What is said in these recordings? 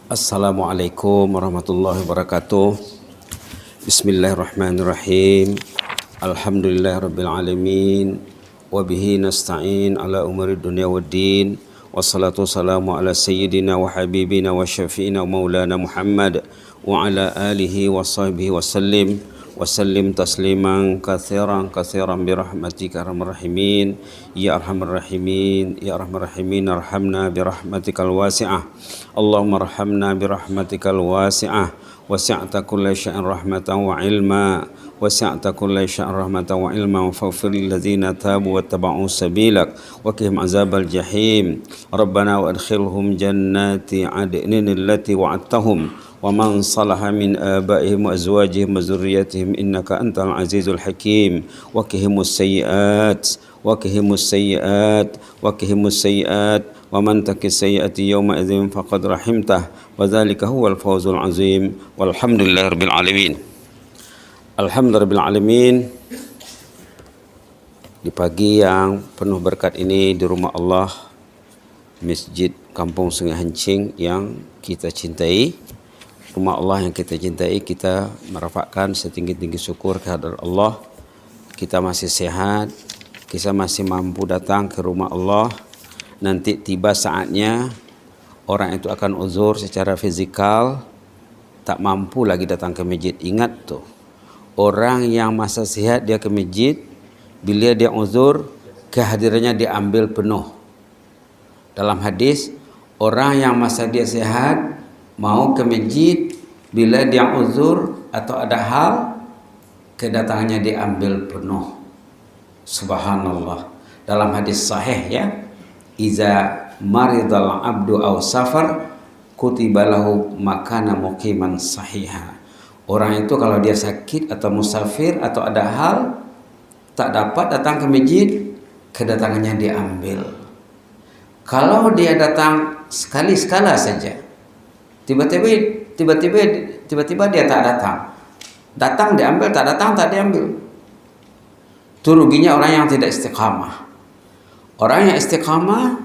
Assalamualaikum warahmatullahi wabarakatuh. Bismillahirrahmanirrahim. Alhamdulillahirabbil alamin. Wa bihi nasta'in ala umuri dunya waddin. Wassalatu wassalamu ala sayyidina wa habibina wa syafi'ina wa maulana Muhammad wa ala alihi wa sahbihi wa sallim tasliman katsiran birahmatika arhamar rahimin ya arhamar rahimin ya arhamar rahimin arhamna birahmatikal wasi'ah. Allahumma arhamna birahmatikal wasi'ah wasi'ta kulla syai'in rahmatan wa ilma wasi'ta kulla syai'in rahmatan wa ilma faghfir lil ladzina tabu wattaba'u sabilak wa qihim azabal jahim. Rabbana wa adkhilhum jannati adnin allati wa'adtahum wa man salaha min abaihim wa azwajihim wa zurriyyatihim innaka antal azizul hakim. Wa qihimus sayyi'at wa man taqis sayyi'ati yawma idzin faqad rahimtah wa dzalika huwal fawzul azim. Walhamdulillahirabbil alamin. Alhamdulillahirabbil alamin. Di pagi yang penuh berkat ini di rumah Allah, Masjid Kampung Sungai Hancing yang kita cintai, rumah Allah yang kita cintai, kita merapatkan setinggi-tinggi syukur kehadirat Allah. Kita masih sehat, kita masih mampu datang ke rumah Allah. Nanti tiba saatnya orang itu akan uzur secara fizikal, tak mampu lagi datang ke masjid. Ingat tuh, orang yang masa sehat dia ke masjid, bila dia uzur, kehadirannya diambil penuh. Dalam hadis, orang yang masa dia sehat mau ke masjid, bila dia uzur atau ada hal, kedatangannya diambil penuh. Subhanallah. Dalam hadis sahih ya, iza maridal abdu aw safar kutiba lahu makana muqiman sahiha. Orang itu kalau dia sakit atau musafir atau ada hal, tak dapat datang ke masjid, kedatangannya diambil. Kalau dia datang sekali-sekala saja, tiba-tiba dia tak datang. Datang diambil, tak datang tak diambil. Itu ruginya orang yang tidak istiqamah. Orang yang istiqamah,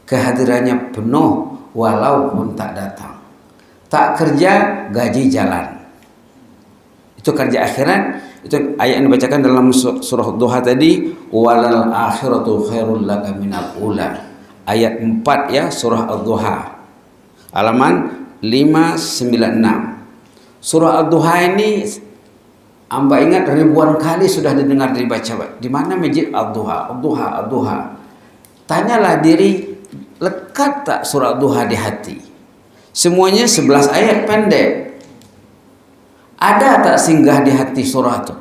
kehadirannya penuh walaupun tak datang. Tak kerja, gaji jalan. Itu kerja akhirat. Itu ayat yang dibacakan dalam surah Duha tadi, walal akhiratu khairul laka minal ula. Ayat 4 ya, surah Ad-Duha. Halaman 596. Surah Ad-Duha ini amba ingat ribuan kali sudah didengar dibaca. Di mana masjid Ad-Duha? Ad-Duha, Ad-Duha. Tanyalah diri, lekat tak surah Ad-Duha di hati? Semuanya 11 ayat pendek. Ada tak singgah di hati surah itu?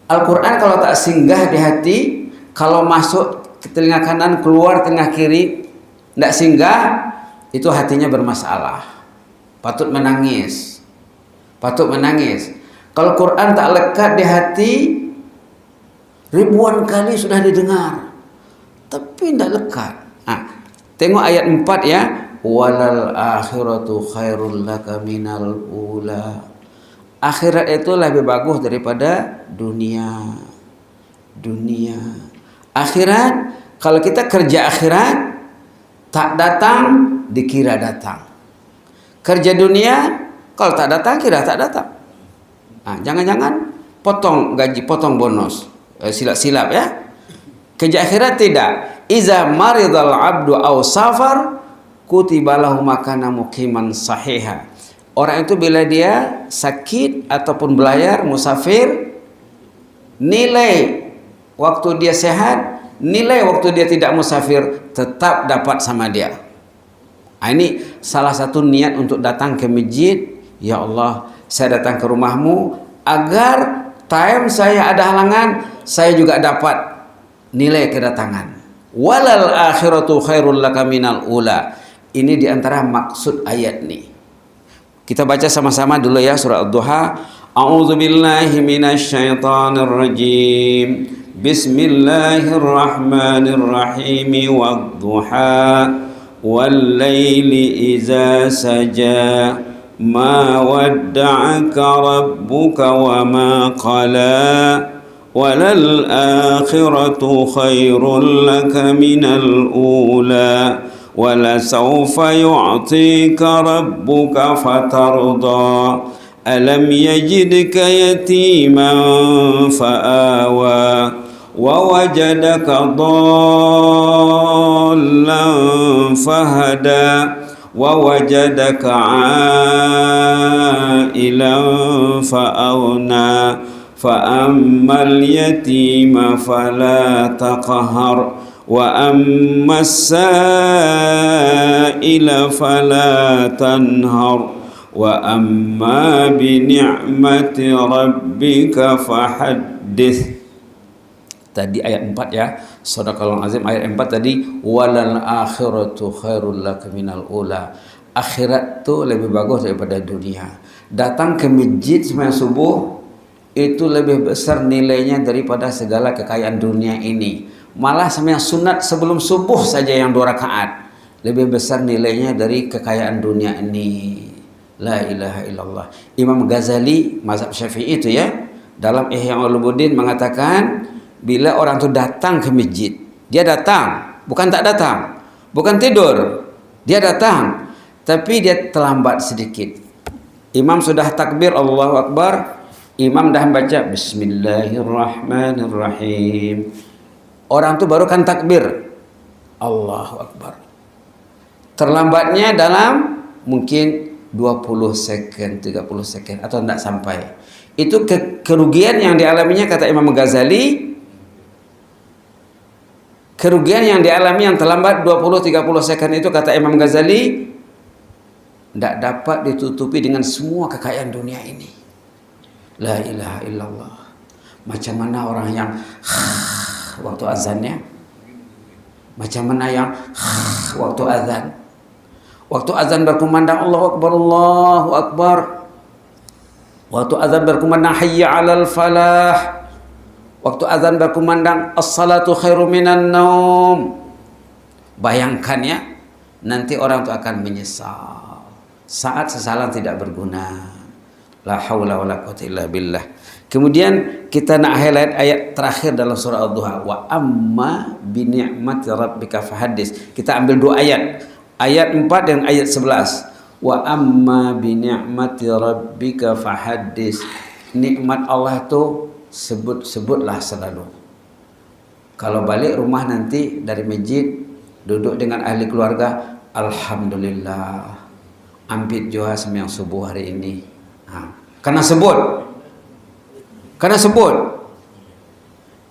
Al-Quran kalau tak singgah di hati, kalau masuk ke telinga kanan, keluar tengah kiri, tidak singgah, itu hatinya bermasalah. Patut menangis. Kalau Quran tak lekat di hati, ribuan kali sudah didengar, tapi tidak lekat. Tengok ayat 4 ya, walal akhiratu khairul laka minal ula. Akhirat itu lebih bagus daripada dunia. Akhirat, kalau kita kerja akhirat, tak datang dikira datang. Kerja dunia, kalau tak datang kira tak datang. Jangan-jangan potong gaji, potong bonus, silap-silap ya. Kerja akhirat tidak. Iza maridal abdu aw safar kutiba lahu makana muqiman sahiha. Orang itu bila dia sakit ataupun belayar, musafir, nilai waktu dia sehat, nilai waktu dia tidak musafir tetap dapat sama dia. Ini salah satu niat untuk datang ke masjid. Ya Allah, saya datang ke rumahmu agar time saya ada halangan, saya juga dapat nilai kedatangan. Walal akhiratu khairul laka minal ula. Ini diantara maksud ayat nih. Kita baca sama-sama dulu ya surah Ad-Duha. A'udzubillahi minasyaitonir rajim. Bismillahirrahmanirrahim. Wad-duha wal laili idza saja ma wadda'aka rabbuka wa ma qala walal akhiratu khairul laka minal ula ولسوف يعطيك ربك فترضى ألم يجدك يتيما فآوى ووجدك ضالا فهدى ووجدك عائلا فأغنى فأما اليتيم فلا تقهر وأما السائل فلا تنهر وأما بنعمة ربك فحدث. Tadi ayat 4 ya, Shadaqallahul Azim. Ayat 4 tadi, walal akhiratu khairul laka minal ula. Akhirat tu lebih bagus daripada dunia. Datang ke masjid sembahyang subuh itu lebih besar nilainya daripada segala kekayaan dunia ini. Malah sembahyang sunat sebelum subuh saja yang 2 rakaat lebih besar nilainya dari kekayaan dunia ini. La ilaha illallah. Imam Ghazali mazhab Syafi'i itu ya, dalam Ihya Ulumuddin mengatakan, bila orang itu datang ke masjid, dia datang, bukan tak datang, bukan tidur, dia datang, tapi dia terlambat sedikit. Imam sudah takbir Allahu Akbar, imam dah baca Bismillahirrahmanirrahim. Orang itu baru kan takbir Allahu Akbar. Terlambatnya dalam mungkin 20 second, 30 second atau tidak sampai. Itu kerugian yang dialaminya, kata Imam Ghazali. Kerugian yang dialami yang terlambat 20-30 second itu, kata Imam Ghazali, tidak dapat ditutupi dengan semua kekayaan dunia ini. La ilaha illallah. Macam mana orang yang waktu azannya, macam mana yang waktu azan. Waktu azan berkumandang Allahu Akbar, Allahu Akbar. Waktu azan berkumandang hayya 'alal falah. Waktu azan berkumandang as-salatu khairu minan naum. Bayangkan ya, nanti orang itu akan menyesal saat sesalan tidak berguna. La haula wala quwwata illa billah. Kemudian kita nak highlight ayat terakhir dalam surah Ad-Duha, wa amma bi ni'mati rabbika fahaddits. Kita ambil 2 ayat. Ayat 4 dan ayat 11. Wa amma bi ni'mati rabbika fahaddits. Nikmat Allah itu sebut-sebutlah selalu. Kalau balik rumah nanti dari masjid, duduk dengan ahli keluarga, alhamdulillah, ampit jua sembahyang subuh hari ini. Karena sebut.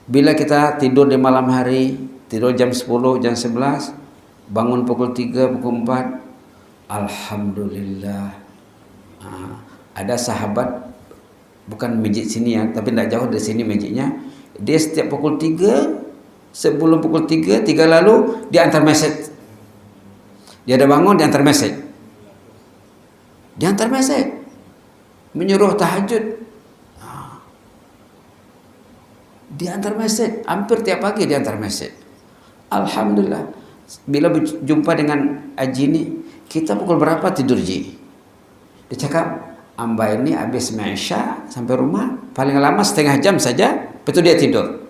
Bila kita tidur di malam hari, tidur jam 10, jam 11, bangun pukul 3, pukul 4, alhamdulillah. Ada sahabat, bukan masjid sini ya, tapi tidak jauh dari sini masjidnya. Dia setiap pukul 3, sebelum pukul 3 lalu, dia antar mesej. Dia ada bangun, dia antar mesej. Dia antar mesej. Menyuruh tahajud. Dia antar mesej. Hampir tiap pagi dia antar mesej. Alhamdulillah. Bila berjumpa dengan Haji ini, kita pukul berapa tidur Ji? Dia cakap, Amba ini habis Isya sampai rumah paling lama setengah jam saja, betul dia tidur.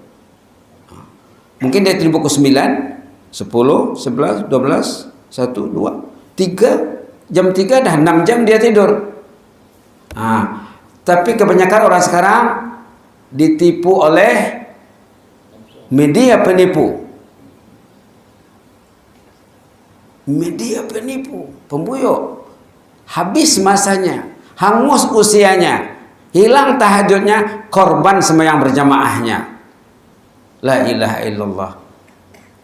Mungkin dia tidur pukul 9, 10, 11, 12, 1, 2, 3, jam 3 dah 6 jam dia tidur. Tapi kebanyakan orang sekarang ditipu oleh media penipu. Media penipu, pembuyuk. Habis masanya, hangus usianya, hilang tahajudnya, korban sembahyang berjamaahnya. La ilaha illallah.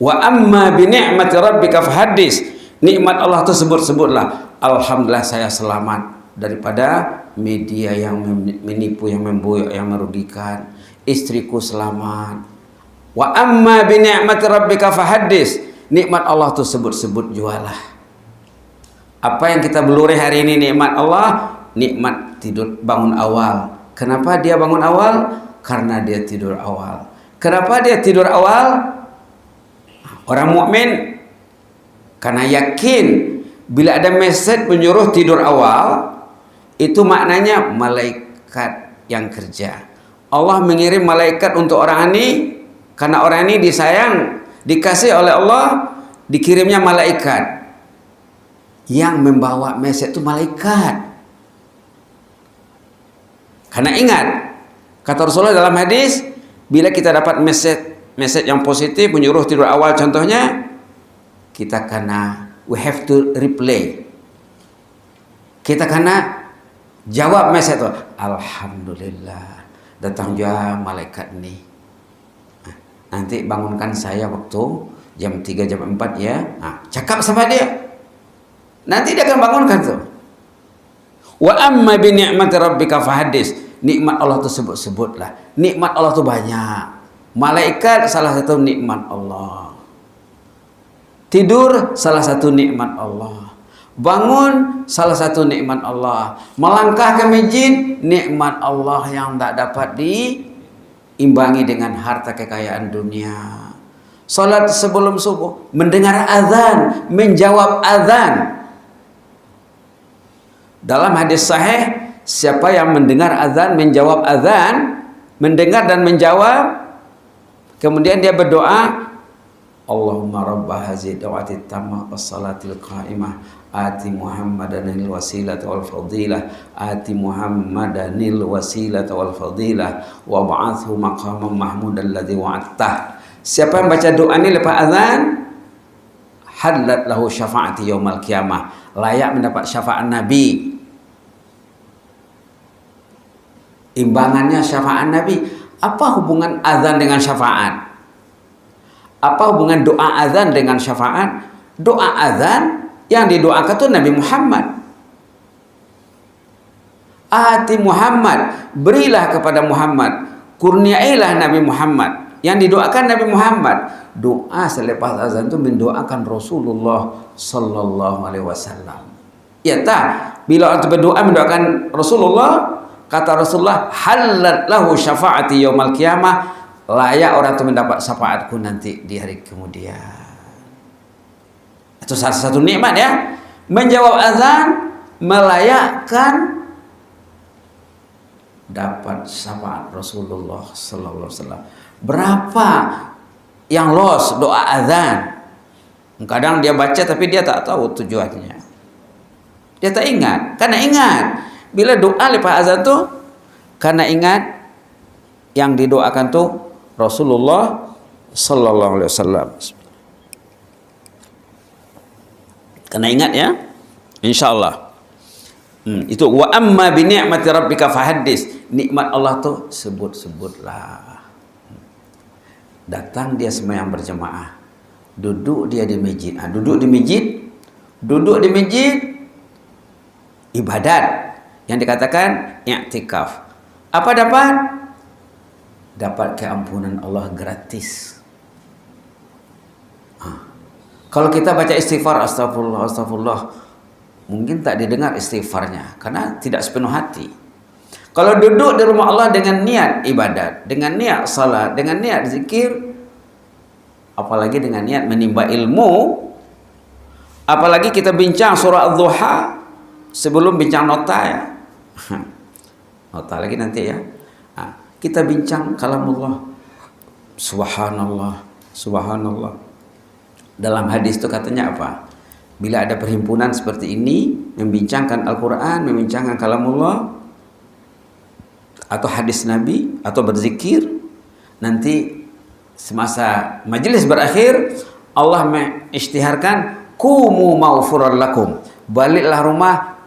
Wa amma bi ni'mati rabbika fahaddits. Nikmat Allah itu sebut-sebutlah. Alhamdulillah saya selamat daripada media yang menipu, yang membuyuk, yang merugikan. Istriku selamat. Wa amma bi ni'mati rabbika fahaddits. Nikmat Allah itu sebut-sebut jualah. Apa yang kita belureh hari ini nikmat Allah? Nikmat tidur bangun awal. Kenapa dia bangun awal? Karena dia tidur awal. Kenapa dia tidur awal? Orang mukmin karena yakin bila ada mesej menyuruh tidur awal, itu maknanya malaikat yang kerja. Allah mengirim malaikat untuk orang ini karena orang ini disayang, dikasih oleh Allah, dikirimnya malaikat. Yang membawa message itu malaikat. Karena ingat, kata Rasulullah dalam hadis, bila kita dapat message yang positif, menyuruh tidur awal contohnya, kita we have to reply. Kita jawab message itu. Alhamdulillah, datang juga malaikat nih. Nanti bangunkan saya waktu jam 3, jam 4 ya. Cakap sama dia. Nanti dia akan bangunkan tuh. Wa amma bi ni'mati rabbika fahaddis. Nikmat Allah itu sebut-sebutlah. Nikmat Allah itu banyak. Malaikat salah satu nikmat Allah. Tidur salah satu nikmat Allah. Bangun salah satu nikmat Allah. Melangkah ke masjid nikmat Allah yang tak dapat diimbangi dengan harta kekayaan dunia. Salat sebelum subuh, mendengar azan, menjawab azan. Dalam hadis sahih, siapa yang mendengar azan, menjawab azan, mendengar dan menjawab, kemudian dia berdoa, Allahumma rabba hazihi da'wati tammah wassalatil qa'imah ati Muhammadanil wasilata wal fadilah ati Muhammadanil wasilata wal fadilah wa ba'athu maqaman mahmudan alladhi wa'attah. Siapa yang baca doa ini lepas azan, hadlat lahu syafa'ati yaumal qiyamah, layak mendapat syafaat Nabi. Imbangannya syafaat Nabi. Apa hubungan azan dengan syafaat? Apa hubungan doa azan dengan syafaat? Doa azan yang didoakan itu Nabi Muhammad. Ati Muhammad, berilah kepada Muhammad, kurniailah Nabi Muhammad. Yang didoakan Nabi Muhammad. Doa selepas azan itu mendoakan Rasulullah sallallahu alaihi wasallam. Ya tak? Bila orang berdoa mendoakan Rasulullah, kata Rasulullah, halat lahu syafaati yaumal qiyamah, layak orang itu mendapat syafaatku nanti di hari kemudian. Itu salah satu nikmat ya. Menjawab azan melayakkan dapat syafaat Rasulullah sallallahu alaihi wasallam. Berapa yang lost doa azan? Kadang dia baca tapi dia tak tahu tujuannya. Dia tak ingat. Karena ingat bila doa lepas azan tuh, karena ingat yang didoakan tuh Rasulullah sallallahu alaihi wasallam. Karena ingat ya, insyaallah. Itu wa amma bi ni'mati rabbika fahaddis. Nikmat Allah tuh sebut-sebutlah. Datang dia sembahyang berjemaah, duduk dia di masjid. Duduk di masjid ibadat yang dikatakan i'tikaf. Apa dapat? Dapat keampunan Allah gratis. Kalau kita baca istighfar, astagfirullah, astagfirullah, mungkin tak didengar istighfarnya karena tidak sepenuh hati. Kalau duduk di rumah Allah dengan niat ibadat, dengan niat salat, dengan niat zikir, apalagi dengan niat menimba ilmu, apalagi kita bincang surah Ad-Duha sebelum bincang nota ya. Nota lagi nanti ya. Kita bincang kalamullah. Subhanallah, subhanallah. Dalam hadis itu katanya apa? Bila ada perhimpunan seperti ini, membincangkan Al-Quran, membincangkan kalamullah, atau hadis Nabi, atau berzikir, nanti semasa majelis berakhir, Allah mengisytiharkan, kumu maufuran lakum. Baliklah rumah,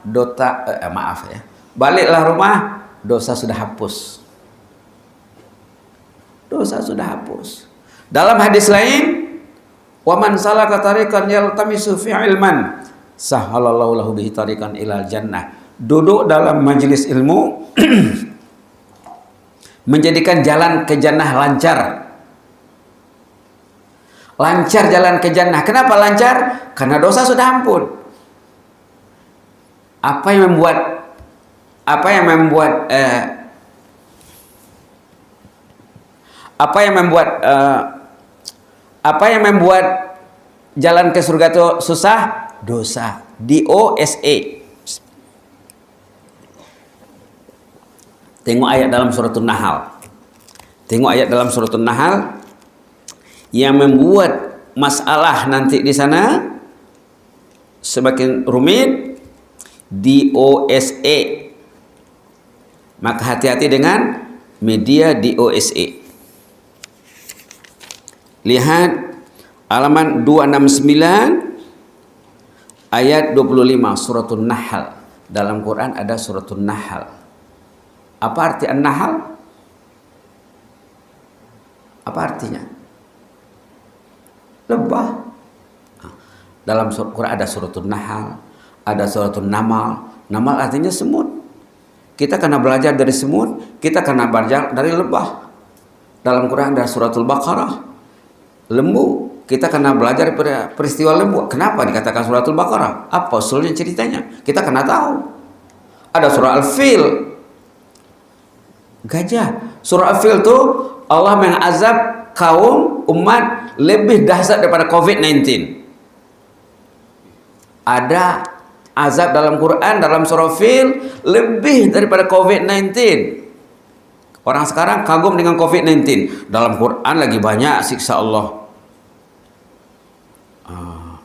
baliklah rumah, dosa sudah hapus. Dosa sudah hapus. Dalam hadis lain, wa man salaka tariqan yaltamisu fi ilman sahhalallahu lahu bihi tariqan ilal jannah. Duduk dalam majelis ilmu menjadikan jalan ke jannah lancar. Lancar jalan ke jannah. Kenapa lancar? Karena dosa sudah ampun. Apa yang membuat jalan ke surga itu susah? Dosa. D-O-S-A. Tengok ayat dalam surah An-Nahl. Yang membuat masalah nanti di sana semakin rumit, DOSA. Maka hati-hati dengan media DOSA. Lihat halaman 269 ayat 25 suratul Nahl. Dalam Quran ada suratul Nahl. Apa arti An-Nahl? Apa artinya? Lebah. Dalam Quran ada suratul Nahl, ada suratul Namal. Namal artinya semut. Kita kena belajar dari semut, kita kena belajar dari lebah. Dalam Quran ada suratul Baqarah. Lembu, kita kena belajar pada peristiwa lembu. Kenapa dikatakan suratul Baqarah? Apa usulnya ceritanya? Kita kena tahu. Ada surah Al-Fil, gajah. Surah Al-Fil itu Allah mengazab kaum umat lebih dahsyat daripada COVID-19. Ada azab dalam Quran, dalam surah Al-Fil lebih daripada COVID-19. Orang sekarang kagum dengan COVID-19. Dalam Quran lagi banyak siksa Allah.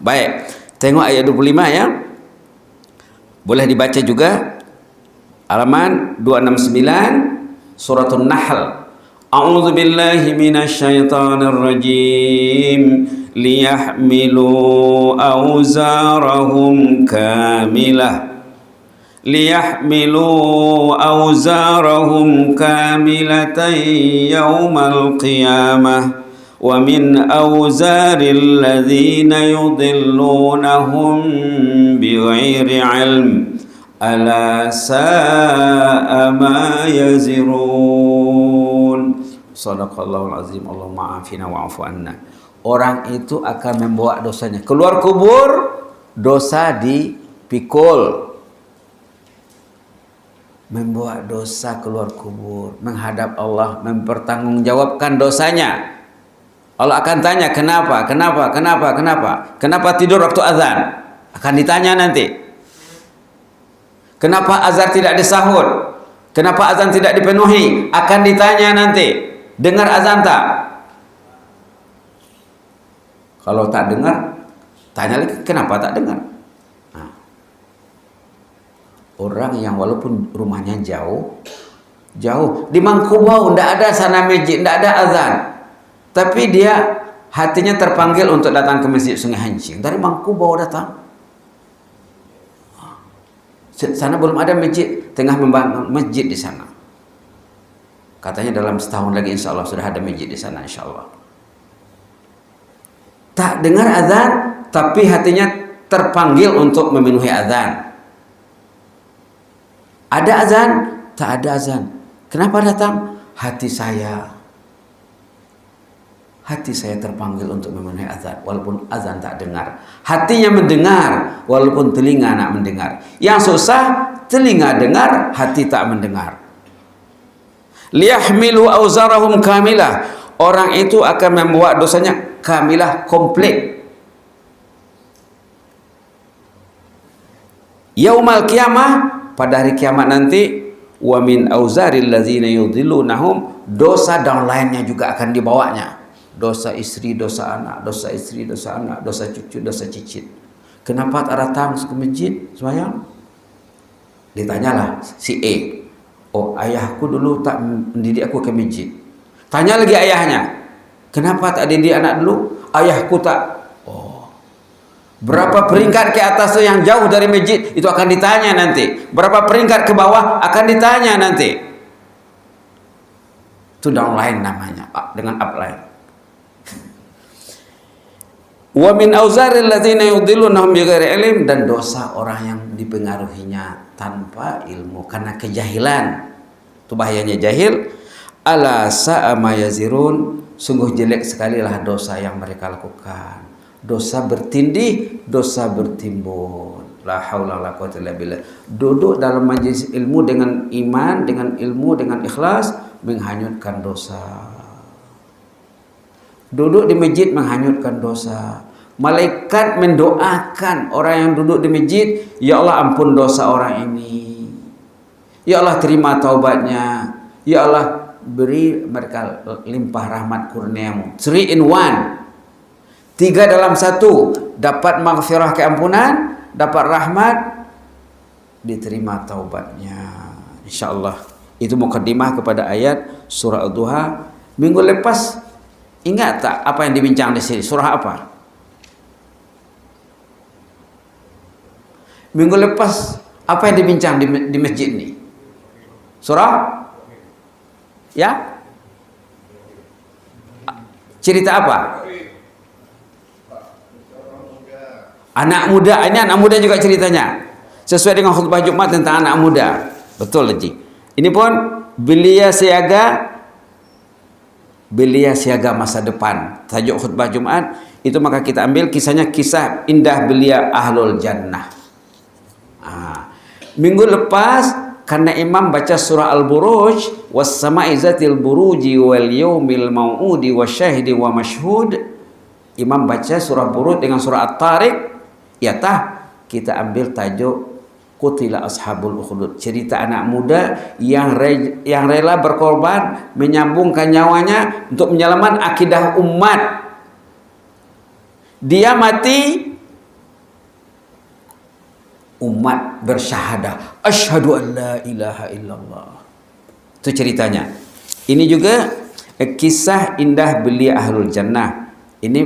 Baik, tengok ayat 25 ya. Boleh dibaca juga. Halaman 269 suratul Nahl. A'udzu billahi minasyaitonir rajim. Liyahmilu awzarahum kamilah. ليحملوا أوزارهم كاملة يوم القيامة ومن أوزار الذين يضلونهم بغير علم ألا ساء ما يزرون صدق الله العظيم اللهم عافنا wa'fu anna. Orang itu akan membawa dosanya keluar kubur, dosa dipikul. Membawa dosa keluar kubur, menghadap Allah, mempertanggungjawabkan dosanya. Allah akan tanya kenapa tidur waktu azan, akan ditanya nanti. Kenapa azan tidak disahut, kenapa azan tidak dipenuhi, akan ditanya nanti. Dengar azan tak? Kalau tak dengar, tanya lagi kenapa tak dengar. Orang yang walaupun rumahnya jauh di Mangkubau, tidak ada sana masjid, tidak ada azan, tapi dia hatinya terpanggil untuk datang ke masjid Sungai Hancing. Dari Mangkubau datang. Sana belum ada masjid, tengah membangun masjid di sana. Katanya dalam setahun lagi insya Allah sudah ada masjid di sana insya Allah. Tak dengar azan, tapi hatinya terpanggil untuk memenuhi azan. Ada azan, tak ada azan. Kenapa datang? Hati saya terpanggil untuk memenuhi azan, walaupun azan tak dengar. Hatinya mendengar, walaupun telinga nak mendengar. Yang susah, telinga dengar, hati tak mendengar. Liyahmilu auzarahum kamilah. Orang itu akan membawa dosanya kamilah, komplit. Yaumal qiyamah, pada hari kiamat nanti, wa min auzaril ladzina yudhillunahum, dosa dan lainnya juga akan dibawanya. Dosa istri, dosa anak, dosa istri, dosa anak, dosa cucu, dosa cicit. Kenapa tak datang ke masjid sembahyang? Ditanyalah si A. Oh, ayahku dulu tak mendidik aku ke masjid. Tanya lagi ayahnya. Kenapa tak didik anak dulu? Ayahku tak. Berapa peringkat ke atas itu yang jauh dari masjid, itu akan ditanya nanti. Berapa peringkat ke bawah akan ditanya nanti. Itu downline namanya, dengan upline. Wa min auzaril ladzina yudhillunahum bighairi ilm, dan dosa orang yang dipengaruhinya tanpa ilmu karena kejahilan. Itu bahayanya jahil. Ala sa'a ma yazirun, sungguh jelek sekali lah dosa yang mereka lakukan. Dosa bertindih, dosa bertimbun. La haula wala quwwata illa billah. Duduk dalam majlis ilmu dengan iman, dengan ilmu, dengan ikhlas, menghanyutkan dosa. Duduk di masjid menghanyutkan dosa. Malaikat mendoakan orang yang duduk di masjid, ya Allah ampun dosa orang ini. Ya Allah terima taubatnya. Ya Allah beri mereka limpah rahmat kurniamu. 3 in 1. 3 dalam 1, dapat maghfirah keampunan, dapat rahmat, diterima taubatnya. InsyaAllah. Itu mukaddimah kepada ayat surah Ad-Duha. Minggu lepas ingat tak apa yang dibincang di sini? Surah apa? Minggu lepas apa yang dibincang di masjid ini? Surah? Ya? Cerita apa? Anak muda. Ini anak muda juga ceritanya. Sesuai dengan khutbah Jumat tentang anak muda. Betul, Haji. Ini pun belia siaga masa depan. Tajuk khutbah Jumat itu, maka kita ambil kisahnya, kisah indah belia ahlul jannah. Minggu lepas karena imam baca surah Al-Buruj, was sama'i zatil buruji wal yaumil mau'udi wasyahidi wa mashhud. Imam baca surah Buruj dengan surah At-Tariq. Ya tah, kita ambil tajuk Qutila Ashabul Ukhdud, cerita anak muda yang rela berkorban, menyambungkan nyawanya untuk menyelamatkan akidah umat. Dia mati, umat bersyahadah, asyhadu an la ilaha illallah. Itu ceritanya. Ini juga kisah indah belia ahlul jannah. Ini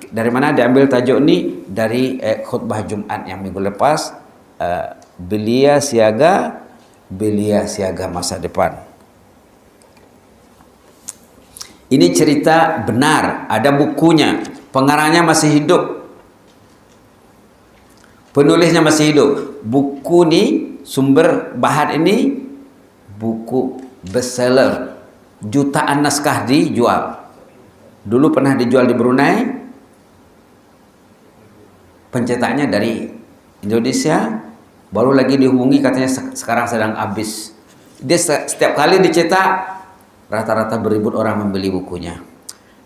dari mana diambil tajuk ini? Dari khutbah Jumat yang minggu lepas. Belia siaga masa depan. Ini cerita benar, ada bukunya, pengarangnya masih hidup, penulisnya masih hidup. Buku ini, sumber bahan ini buku bestseller, jutaan naskah dijual. Dulu pernah dijual di Brunei, pencetaknya dari Indonesia, baru lagi dihubungi, katanya sekarang sedang habis. Dia setiap kali dicetak rata-rata beribu orang membeli bukunya.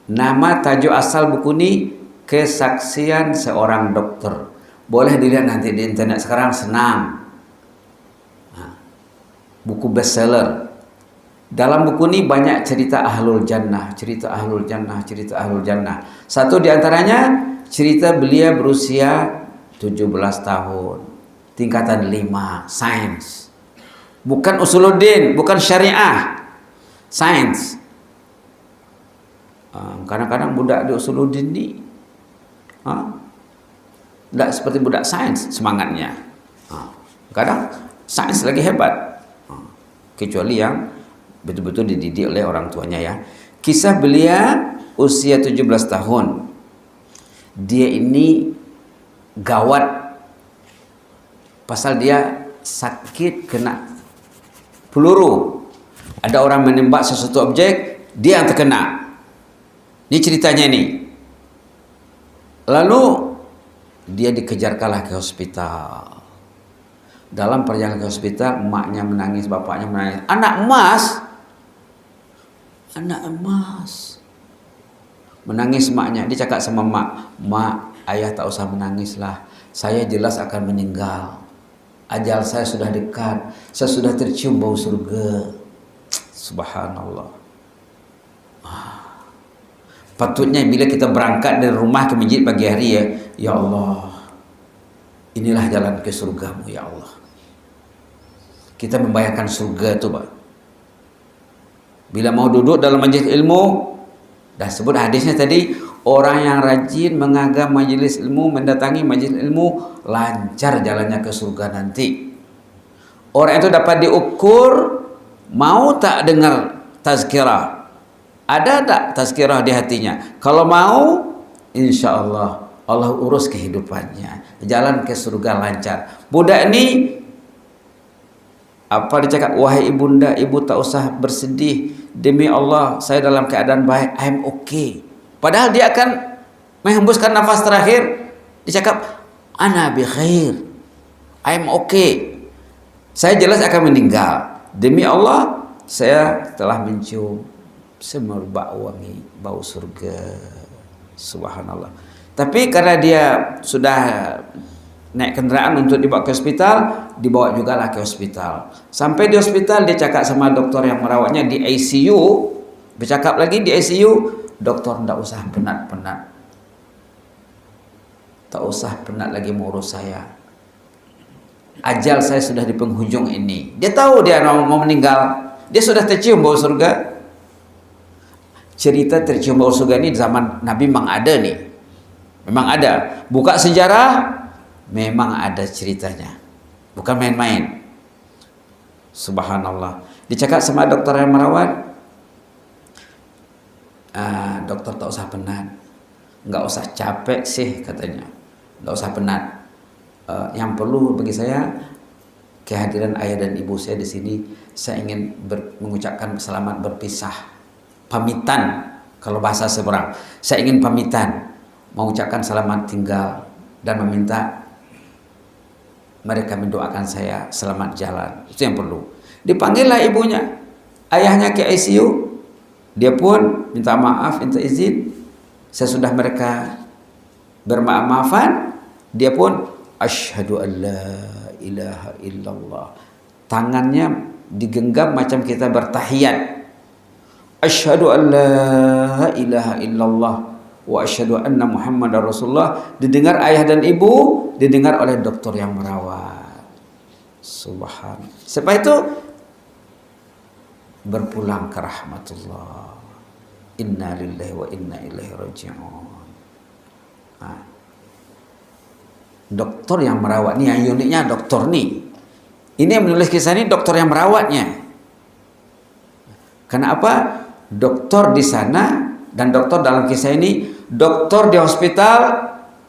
Nama tajuk asal buku ini Kesaksian Seorang Dokter. Boleh dilihat nanti di internet sekarang, senang. Buku bestseller. Dalam buku ini banyak cerita ahlul jannah, cerita ahlul jannah, cerita ahlul jannah. Satu di antaranya cerita belia berusia 17 tahun, tingkatan 5, sains. Bukan usuluddin, bukan syariah, sains. Kadang-kadang budak di usuluddin ni tidak seperti budak sains semangatnya. Kadang sains lagi hebat, kecuali yang betul-betul dididik oleh orang tuanya ya. Kisah belia usia 17 tahun. Dia ini gawat, pasal dia sakit kena peluru. Ada orang menembak sesuatu objek, dia yang terkena. Ini ceritanya ini. Lalu dia dikejarkanlah ke hospital. Dalam perjalanan ke hospital, emaknya menangis, bapaknya menangis. Anak emas. Menangis emaknya. Dia cakap sama mak, "Mak, ayah tak usah menangislah. Saya jelas akan meninggal. Ajal saya sudah dekat. Saya sudah tercium bau surga." Subhanallah. Patutnya bila kita berangkat dari rumah ke masjid pagi hari, ya Allah, inilah jalan ke surgamu ya Allah. Kita membayangkan surga itu, Pak. Bila mau duduk dalam majlis ilmu, dah sebut hadisnya tadi, orang yang rajin mengagam majlis ilmu, mendatangi majlis ilmu, lancar jalannya ke surga nanti. Orang itu dapat diukur, mau tak dengar tazkirah. Ada tak tazkirah di hatinya? Kalau mau, insya Allah Allah urus kehidupannya, jalan ke surga lancar. Budak ini apa dicakap? Wahai ibunda, ibu tak usah bersedih. Demi Allah, saya dalam keadaan baik. I'm okay. Padahal dia akan menghembuskan nafas terakhir. Dicakap, ana bi khair. I'm okay. Saya jelas akan meninggal. Demi Allah, saya telah mencium semerbak wangi bau surga. Subhanallah. Tapi karena dia sudah naik kendaraan untuk dibawa ke hospital, dibawa juga lah ke hospital. Sampai di hospital, dia cakap sama dokter yang merawatnya di ICU, bercakap lagi di ICU, dokter tidak usah penat-penat, tak usah penat lagi mengurus saya. ajal saya sudah di penghujung ini. Dia tahu dia mau meninggal. Dia sudah tercium bau surga. Cerita tercium bau surga ini zaman Nabi memang ada nih. Memang ada. Buka sejarah, memang ada ceritanya. Bukan main-main. Subhanallah. Dicakap sama dokter yang merawat, dokter tak usah penat, nggak usah capek sih katanya, nggak usah penat. Yang perlu bagi saya kehadiran ayah dan ibu saya di sini. Saya ingin mengucapkan selamat berpisah, pamitan. Kalau bahasa seberang, saya ingin pamitan, mengucapkan selamat tinggal dan meminta mereka mendoakan saya selamat jalan. Itu yang perlu. Dipanggillah ibunya, ayahnya ke ICU. Dia pun minta maaf, minta izin. Sesudah mereka bermaaf-maafan, dia pun asyhadu an la ilaha illallah. Tangannya digenggam macam kita bertahiyat. Asyhadu an la ilaha illallah wa asyhadu anna Muhammadar Rasulullah. Didengar ayah dan ibu, didengar oleh dokter yang merawat. Subhanallah. Sebab itu berpulang ke rahmatullah. Inna lillahi wa inna ilaihi raji'un. Dokter yang merawat nih, yang uniknya dokter nih. Ini yang menulis kisah ini dokter yang merawatnya. Kenapa? Dokter di sana dan dokter dalam kisah ini, dokter di hospital,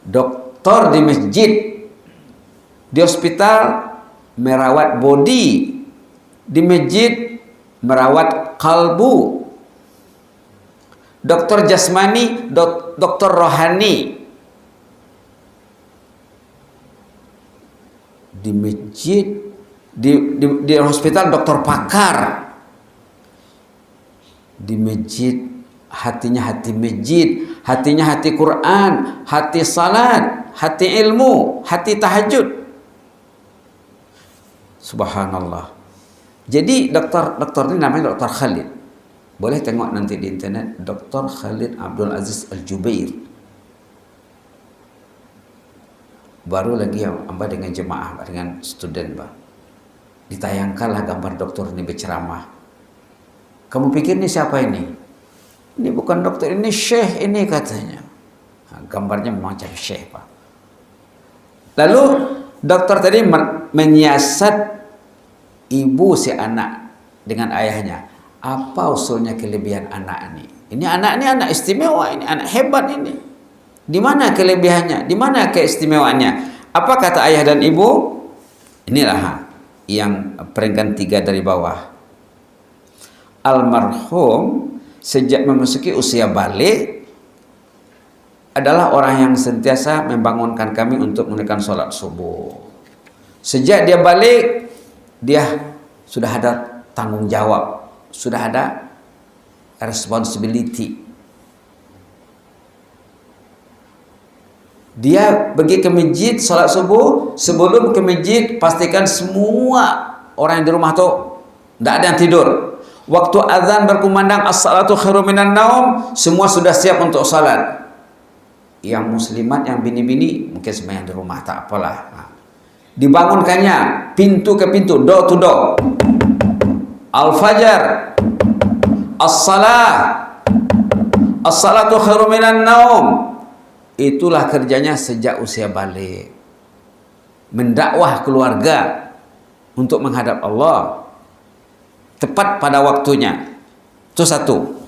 dokter di masjid. Di hospital merawat body, di masjid merawat kalbu. Dokter jasmani, dokter rohani. Di masjid, di hospital dokter pakar. Di masjid hatinya hati masjid, hatinya hati Quran, hati salat, hati ilmu, hati tahajud. Subhanallah. Jadi dokter ini namanya Dokter Khalid. Boleh tengok nanti di internet, Dokter Khalid Abdul Aziz Al-Jubair. Baru lagi yang Amba dengan jemaah, dengan student, Pak. Ditayangkanlah gambar dokter ini berceramah. Kamu pikir ini siapa ini? Ini bukan dokter, ini syekh ini katanya. Nah, gambarnya macam syekh, Pak. Lalu dokter tadi menyiasat ibu si anak dengan ayahnya. Apa usulnya kelebihan anak ini? Ini anak istimewa, ini anak hebat ini. Di mana kelebihannya? Di mana keistimewaannya? Apa kata ayah dan ibu? Inilah yang peringkat 3 dari bawah. Almarhum sejak memasuki usia balik adalah orang yang sentiasa membangunkan kami untuk menunaikan sholat subuh. Sejak dia balik, dia sudah ada tanggung jawab, sudah ada responsibility. Dia pergi ke masjid sholat subuh. Sebelum ke masjid, pastikan semua orang yang di rumah tu tidak ada yang tidur. Waktu azan berkumandang as-salatu khairum minan naum, semua sudah siap untuk salat. Yang muslimat, yang bini-bini mungkin sembahyang di rumah, tak apalah. Dibangunkannya pintu ke pintu, door to door. Al-Fajar, as-salah, as-salatu khairum minan naum. Itulah kerjanya sejak usia balik. Mendakwah keluarga untuk menghadap Allah tepat pada waktunya. Itu satu.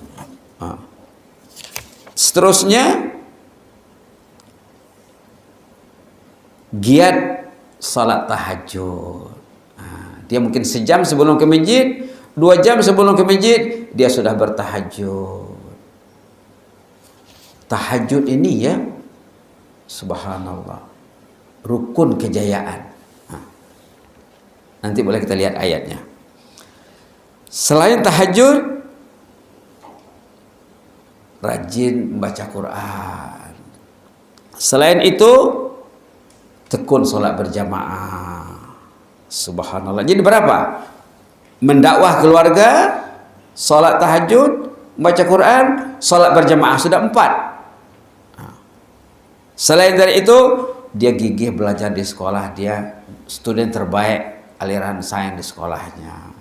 Seterusnya giat salat tahajud. Dia mungkin sejam sebelum ke masjid, 2 jam sebelum ke masjid, dia sudah bertahajud. Tahajud ini ya, subhanallah, rukun kejayaan. Nanti boleh kita lihat ayatnya. Selain tahajud, rajin membaca Quran. Selain itu, tekun sholat berjamaah. Subhanallah. Jadi berapa? Mendakwah keluarga, sholat tahajud, membaca Quran, sholat berjamaah. Sudah 4. Selain dari itu, dia gigih belajar di sekolah, dia student terbaik aliran sains di sekolahnya.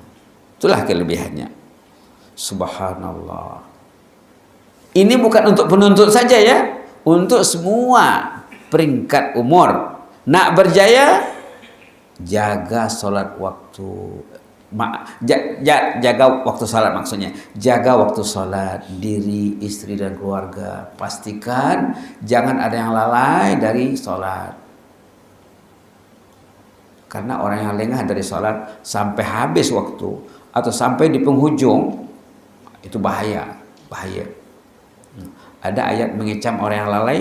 Itulah kelebihannya. Subhanallah. Ini bukan untuk penuntut saja ya, untuk semua peringkat umur. Nak berjaya, jaga sholat waktu. Jaga waktu salat maksudnya, jaga waktu salat diri, istri dan keluarga. Pastikan jangan ada yang lalai dari salat. Karena orang yang lengah dari salat sampai habis waktu atau sampai di penghujung itu bahaya. Ada ayat mengecam orang yang lalai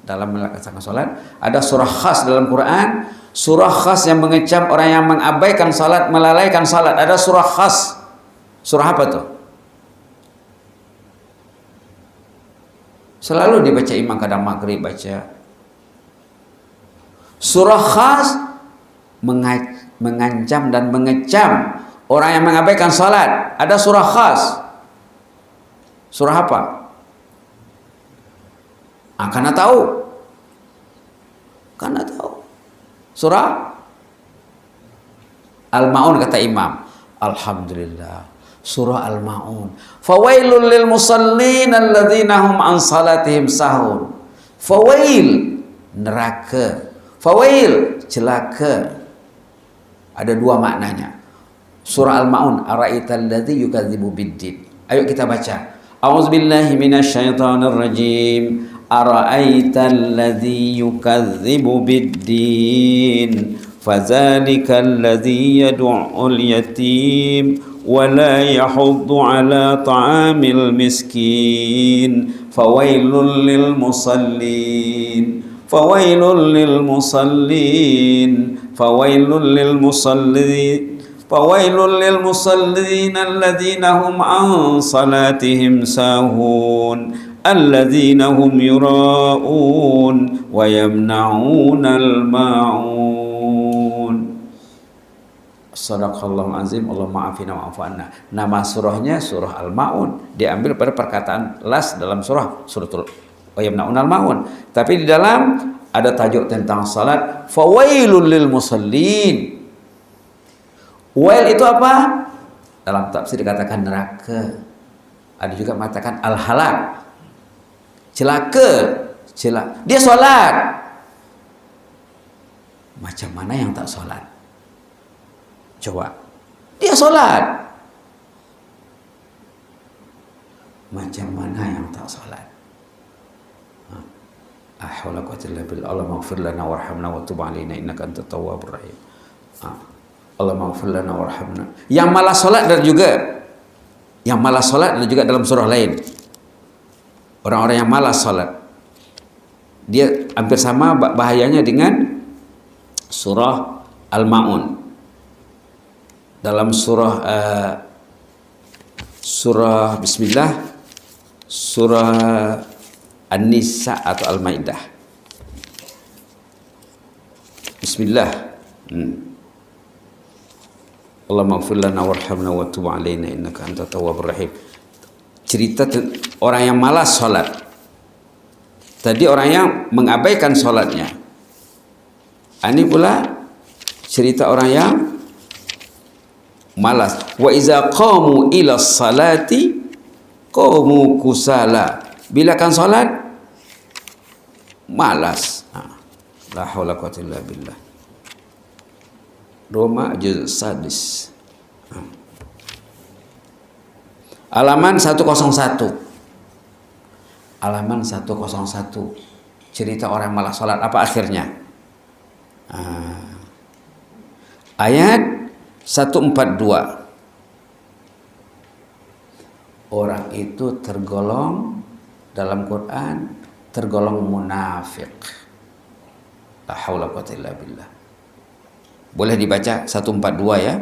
dalam melaksanakan salat. Ada surah khas dalam Quran, surah khas yang mengecam orang yang mengabaikan salat, melalaikan salat. Ada surah khas. Surah apa tuh? Selalu dibaca imam kadang maghrib baca. Surah khas mengancam dan mengecam orang yang mengabaikan salat. Ada surah khas. Surah apa? Karena tahu. Surah Al-Ma'un kata imam. Alhamdulillah. Surah Al-Ma'un. Fawailul lil musallin alladzina hum an salatihim sahun. Fawail, neraka. Fawail, celaka. Ada dua maknanya. Surah Al-Ma'un, ara'aital ladzi yukadzibu biddin. Ayo kita baca. A'udzubillahi minasyaitonir rajim. Ara'aital ladzi yukadzibu biddin. Fadzalika alladzi yad'ul yatim wa la yahuddu ala ta'amil miskin. Fawailul lil musallin. Fawailul lil musallin. Fawailul lil musallin. Fawailul lil musallin alladzina hum an salatihim sahun alladzina hum yura'un wa yamna'unal ma'un. Shadaqallahul azim. Allah ma'afina wa'afanna. Nama surahnya surah Al-Ma'un, diambil pada perkataan las dalam suratul wa yamna'unal ma'un. Tapi di dalam ada tajuk tentang salat. Fawailul lil musallin. Wail itu apa? Dalam tafsir dikatakan neraka. Ada juga mengatakan al-halak. Celaka. Dia sholat. Macam mana yang tak sholat? Coba. Dia sholat. Macam mana yang tak sholat? Ahwala quwwata billah. Allah maghfir lana warhamna wa tub alaina innaka antat tawwabur rahim. Allah maghfir lana warhamna. Yang malas salat dan juga dalam surah lain. Orang-orang yang malas salat, dia hampir sama bahayanya dengan surah Al-Ma'un. Dalam surah Bismillah, surah An-Nisa atau Al-Maidah. Bismillah. Allah maghfir lana warhamna wa tub alaina innaka antat tawwabur rahim. Cerita orang yang malas salat. Tadi orang yang mengabaikan salatnya. Ini pula cerita orang yang malas. Wa iza qamu ila salati qamu kusala. Bila kan salat malas. La haula quwwata illa billah. Roma juz sadis. Halaman 101. Halaman 101. Cerita orang malas salat apa akhirnya? Ayat 142. Orang itu tergolong dalam Quran tergolong munafik. La haula quwwata illa billah. Boleh dibaca 142 ya.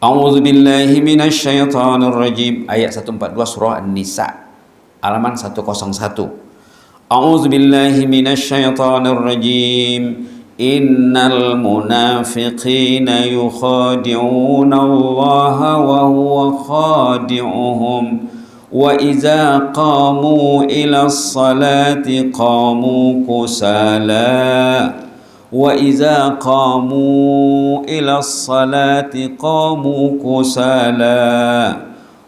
A'udzu billahi minasyaitonir rajim. Ayat 142 surah An-Nisa. Halaman 101. A'udzu billahi minasyaitonir rajim. Innal munafiqina yukhadi'una Allah wa huwa khadi'uhum وإذا قاموا إلى الصلاة قاموا كسالى وإذا قاموا إلى الصلاة قاموا كسالى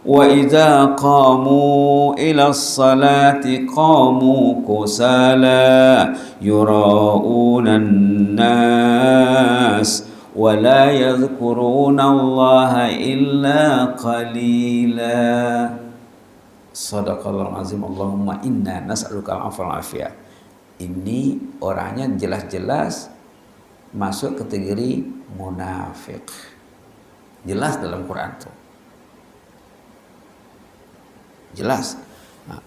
وإذا قاموا إلى الصلاة قاموا كسالى يراءون الناس ولا يذكرون الله إلا قليلا. Sadaqallahul azim. Allahumma inna nas'aluka al-'afwa wal afiyah. Ini orangnya jelas-jelas masuk kategori munafik. Jelas dalam Quran tuh. Jelas. Nah,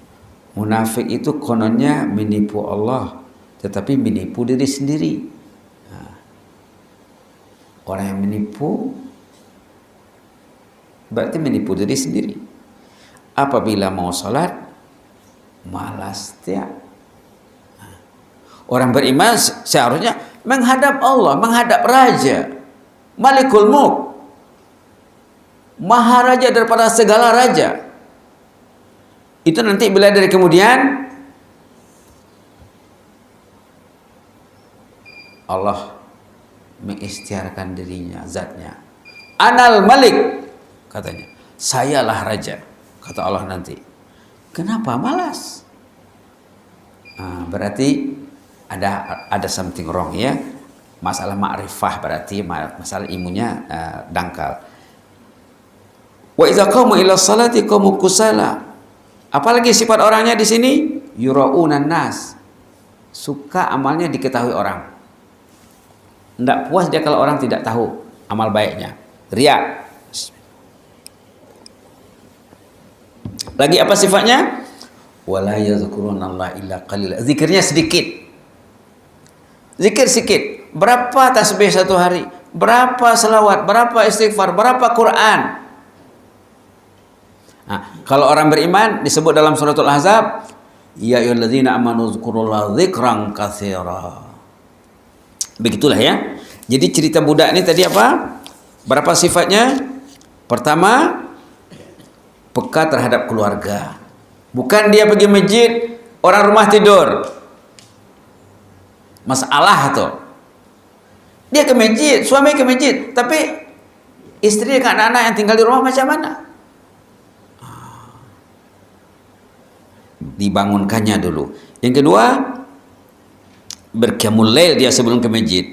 munafik itu kononnya menipu Allah, tetapi menipu diri sendiri. Nah, orang yang menipu berarti menipu diri sendiri. Apabila mau sholat, malas tiap. Nah, orang beriman seharusnya menghadap Allah, menghadap Raja, Malikul Mulk, Maharaja daripada segala raja. Itu nanti bila dari kemudian Allah mengistiharkan dirinya, zatnya. Anal Malik, katanya. Sayalah raja, kata Allah nanti. Kenapa malas? Nah, berarti ada something wrong ya. Masalah ma'rifah berarti masalah ilmunya dangkal. Wa idza qamu ila sholati qamu kusala. Apalagi sifat orangnya di sini yuraunan nas, suka amalnya diketahui orang. Tidak puas dia kalau orang tidak tahu amal baiknya. Riya. Lagi apa sifatnya? Wala yazkurunallaha illa qalila. Zikirnya sedikit. Zikir sedikit. Berapa tasbih satu hari? Berapa selawat? Berapa istighfar? Berapa Quran? Nah, kalau orang beriman disebut dalam suratul Ahzab, ya ayyuhalladzina amanu dzkurullaha dzikran katsira. Begitulah ya. Jadi cerita budak ini tadi apa? Berapa sifatnya? Pertama, peka terhadap keluarga. Bukan dia pergi masjid, orang rumah tidur. Masalah tuh. Dia ke masjid, suami ke masjid, tapi istri dengan anak-anak yang tinggal di rumah macam mana? Dibangunkannya dulu. Yang kedua, berqiyamul lail dia sebelum ke masjid.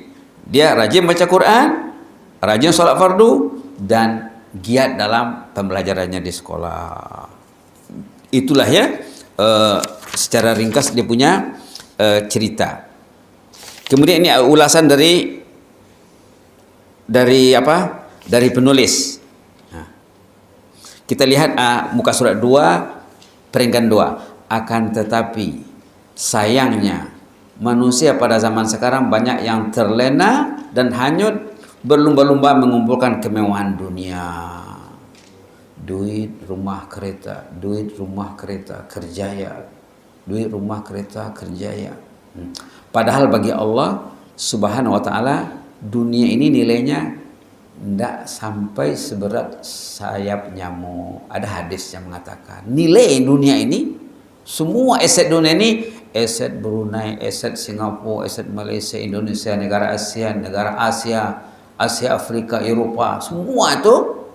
Dia rajin baca Quran, rajin sholat fardu, dan giat dalam pembelajarannya di sekolah. Itulah ya secara ringkas dia punya cerita. Kemudian ini ulasan dari apa? Dari penulis. Nah, kita lihat muka surat 2 peringkat 2. Akan tetapi sayangnya manusia pada zaman sekarang banyak yang terlena dan hanyut berlumba-lumba mengumpulkan kemewahan dunia. Duit, rumah, kereta, duit, rumah, kereta, kerjaya. Duit, rumah, kereta, kerjaya. Padahal bagi Allah Subhanahu wa taala dunia ini nilainya tidak sampai seberat sayap nyamuk. Ada hadis yang mengatakan nilai dunia ini, semua aset dunia ini, aset Brunei, aset Singapura, aset Malaysia, Indonesia, negara ASEAN, negara Asia, Asia, Afrika, Eropa, semua itu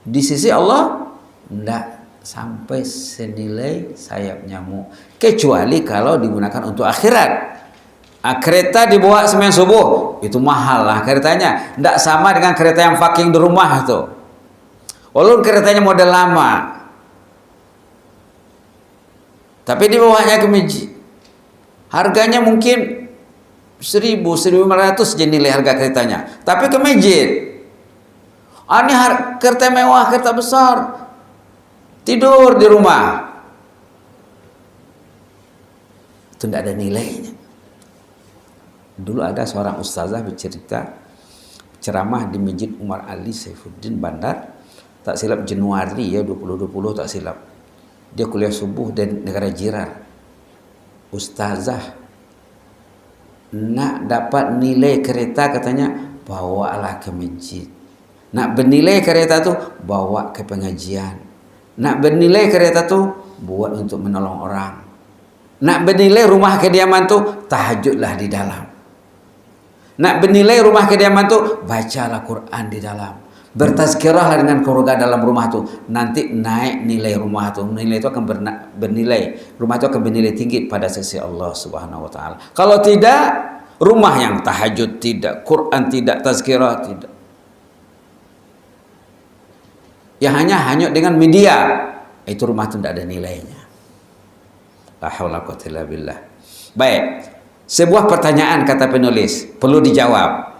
di sisi Allah tidak sampai senilai sayap nyamuk, kecuali kalau digunakan untuk akhirat. Kereta dibawa sembahyang subuh itu mahal lah keretanya, tidak sama dengan kereta yang fucking di rumah tuh. Walaupun keretanya model lama, tapi dibawanya ke masjid, harganya mungkin 1.000-1.500 jadi nilai harga keretanya, tapi ke masjid. Ini kereta mewah, kereta besar, tidur di rumah, itu tidak ada nilainya. Dulu ada seorang ustazah bercerita ceramah di Masjid Umar Ali Saifuddin Bandar, tak silap Januari ya 2020 tak silap. Dia kuliah subuh dan negara jiran. Ustazah nak dapat nilai kereta katanya bawalah ke masjid. Nak bernilai kereta tuh bawa ke pengajian. Nak bernilai kereta tuh buat untuk menolong orang. Nak bernilai rumah kediaman tuh tahajudlah di dalam. Nak bernilai rumah kediaman tuh bacalah Quran di dalam. Bertazkirahlah dengan keluarga dalam rumah tuh. Nanti naik nilai rumah tuh. Nilai itu akan bernilai. Rumah itu akan bernilai tinggi pada sisi Allah Subhanahu wa taala. Kalau tidak, rumah yang tahajud tidak, Quran tidak, tazkirah tidak. Yang hanya hanyut dengan media, itu rumah itu tidak ada nilainya. La haula quwwata illa billah. Baik. Sebuah pertanyaan kata penulis perlu dijawab.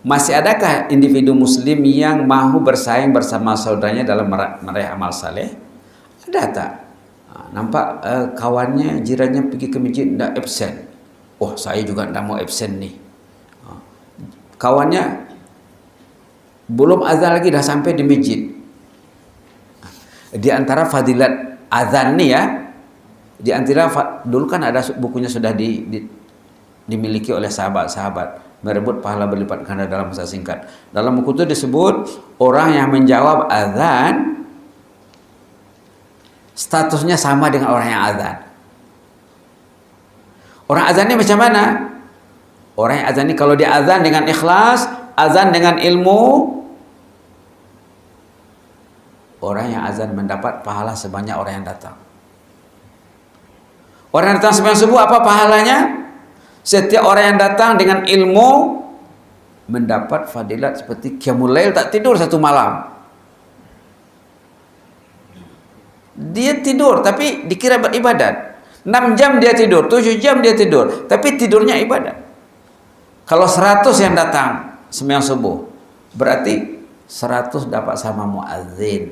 Masih adakah individu muslim yang mahu bersaing bersama saudaranya dalam meraih amal saleh? Ada tak? Nampak kawannya, jirannya pergi ke masjid tidak absen. Oh, saya juga tidak mau absen nih. Kawannya belum azan lagi dah sampai di masjid. Di antara fadilat azan nih ya, di antara dulu kan ada bukunya sudah dimiliki oleh sahabat-sahabat, merebut pahala berlipat ganda dalam masa singkat. Dalam buku itu disebut orang yang menjawab azan statusnya sama dengan orang yang azan. Orang azan ini macam mana? Orang yang azan ini kalau dia azan dengan ikhlas, azan dengan ilmu, orang yang azan mendapat pahala sebanyak orang yang datang. Orang yang datang sembahyang subuh apa pahalanya? Setiap orang yang datang dengan ilmu mendapat fadilat seperti qiyamul lail, tak tidur satu malam. Dia tidur tapi dikira beribadat. 6 jam dia tidur, 7 jam dia tidur, tapi tidurnya ibadat. Kalau 100 yang datang sembahyang subuh, berarti 100 dapat sama muadzin.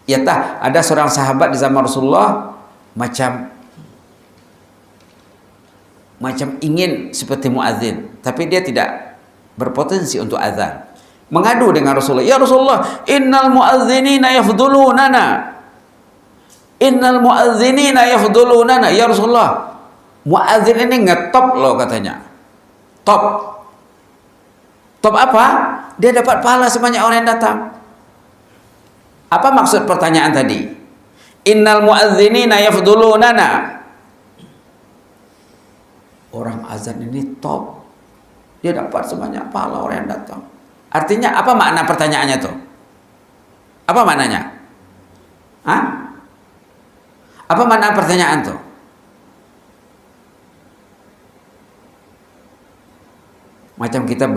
Ya tak, ada seorang sahabat di zaman Rasulullah macam ingin seperti muadzin, tapi dia tidak berpotensi untuk azan. Mengadu dengan Rasulullah, "Ya Rasulullah, innal muadzinina yafdulunana. Innal muadzinina yafdulunana." Ya Rasulullah, muadzin ini ngetop loh katanya. Top. Top apa? Dia dapat pahala sebanyak orang yang datang. Apa maksud pertanyaan tadi? Innal muadzinina yafdulunana. Orang azan ini top. Dia dapat sebanyak pahala orang yang datang. Artinya apa makna pertanyaannya tuh? Apa maknanya? Hah? Apa makna pertanyaan tuh? Macam kita